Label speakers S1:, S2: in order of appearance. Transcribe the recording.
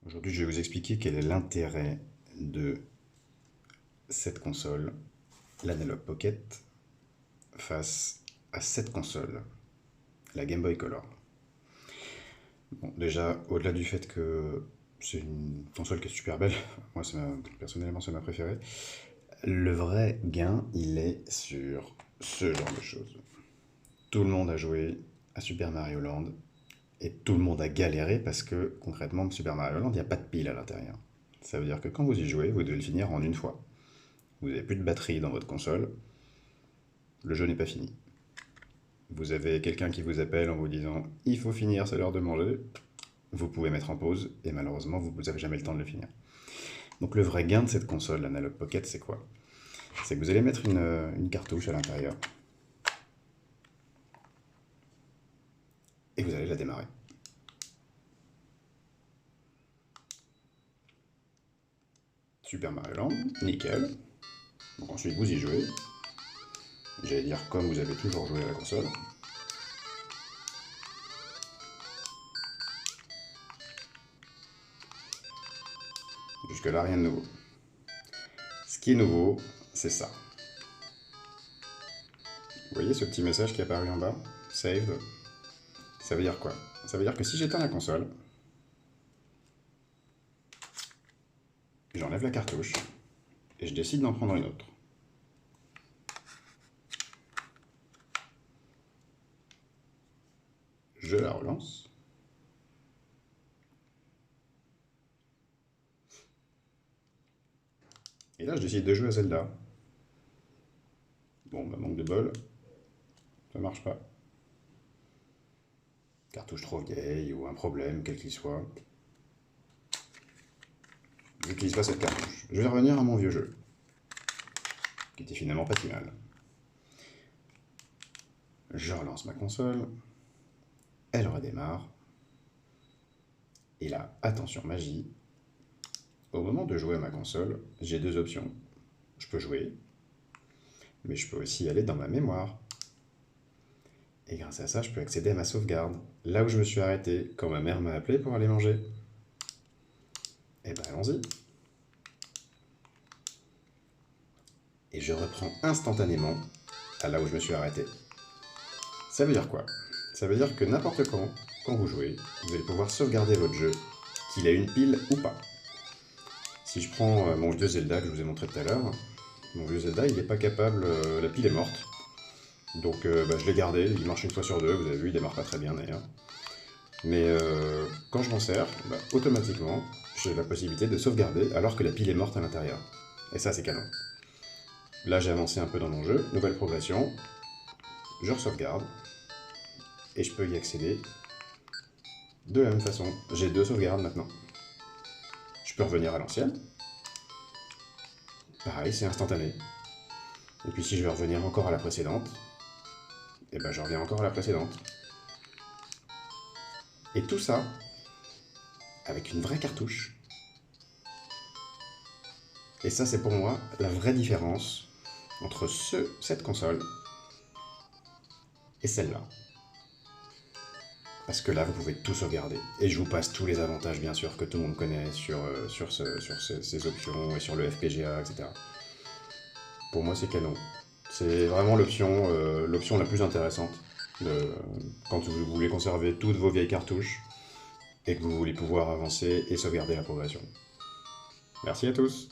S1: Aujourd'hui, je vais vous expliquer quel est l'intérêt de cette console, l'Analog Pocket, face à cette console, la Game Boy Color. Bon, déjà, au-delà du fait que c'est une console qui est super belle, moi personnellement c'est ma préférée, le vrai gain, il est sur ce genre de choses. Tout le monde a joué à Super Mario Land, et tout le monde a galéré parce que concrètement, Super Mario Land, il n'y a pas de pile à l'intérieur. Ça veut dire que quand vous y jouez, vous devez le finir en une fois. Vous n'avez plus de batterie dans votre console, le jeu n'est pas fini. Vous avez quelqu'un qui vous appelle en vous disant il faut finir, c'est l'heure de manger. Vous pouvez mettre en pause et malheureusement vous n'avez jamais le temps de le finir. Donc le vrai gain de cette console, l'Analog Pocket, c'est quoi? C'est que vous allez mettre une cartouche à l'intérieur et vous allez la démarrer. Super Mario Land, nickel. Donc ensuite vous y jouez. J'allais dire comme vous avez toujours joué à la console. Jusque là, rien de nouveau. Ce qui est nouveau, c'est ça. Vous voyez ce petit message qui est apparu en bas? Saved. Ça veut dire quoi? Ça veut dire que si j'éteins la console, j'enlève la cartouche et je décide d'en prendre une autre. Je la relance. Et là, je décide de jouer à Zelda. Bon, bah, manque de bol. Ça marche pas. Cartouche trop vieille ou un problème, quel qu'il soit. J'utilise pas cette cartouche. Je vais revenir à mon vieux jeu, qui était finalement pas si mal. Je relance ma console. Elle redémarre. Et là, attention magie. Au moment de jouer à ma console, j'ai deux options. Je peux jouer, mais je peux aussi aller dans ma mémoire. Et grâce à ça, je peux accéder à ma sauvegarde, là où je me suis arrêté, quand ma mère m'a appelé pour aller manger. Et ben allons-y. Et je reprends instantanément à là où je me suis arrêté. Ça veut dire quoi? Ça veut dire que n'importe quand vous jouez, vous allez pouvoir sauvegarder votre jeu, qu'il ait une pile ou pas. Si je prends mon vieux Zelda que je vous ai montré tout à l'heure, mon vieux Zelda, il n'est pas capable, la pile est morte. Donc je l'ai gardé, il marche une fois sur deux, vous avez vu, il démarre pas très bien d'ailleurs. Mais quand je m'en sers, automatiquement, j'ai la possibilité de sauvegarder alors que la pile est morte à l'intérieur. Et ça, c'est canon. Là, j'ai avancé un peu dans mon jeu, nouvelle progression, je sauvegarde, et je peux y accéder de la même façon. J'ai deux sauvegardes maintenant. Je peux revenir à l'ancienne. Pareil, c'est instantané. Et puis si je veux revenir encore à la précédente, et ben je reviens encore à la précédente. Et tout ça avec une vraie cartouche. Et ça, c'est pour moi la vraie différence entre cette console et celle-là. Parce que là, vous pouvez tout sauvegarder. Et je vous passe tous les avantages, bien sûr, que tout le monde connaît sur ces options et sur le FPGA, etc. Pour moi, c'est canon. C'est vraiment l'option la plus intéressante quand vous voulez conserver toutes vos vieilles cartouches et que vous voulez pouvoir avancer et sauvegarder la progression. Merci à tous!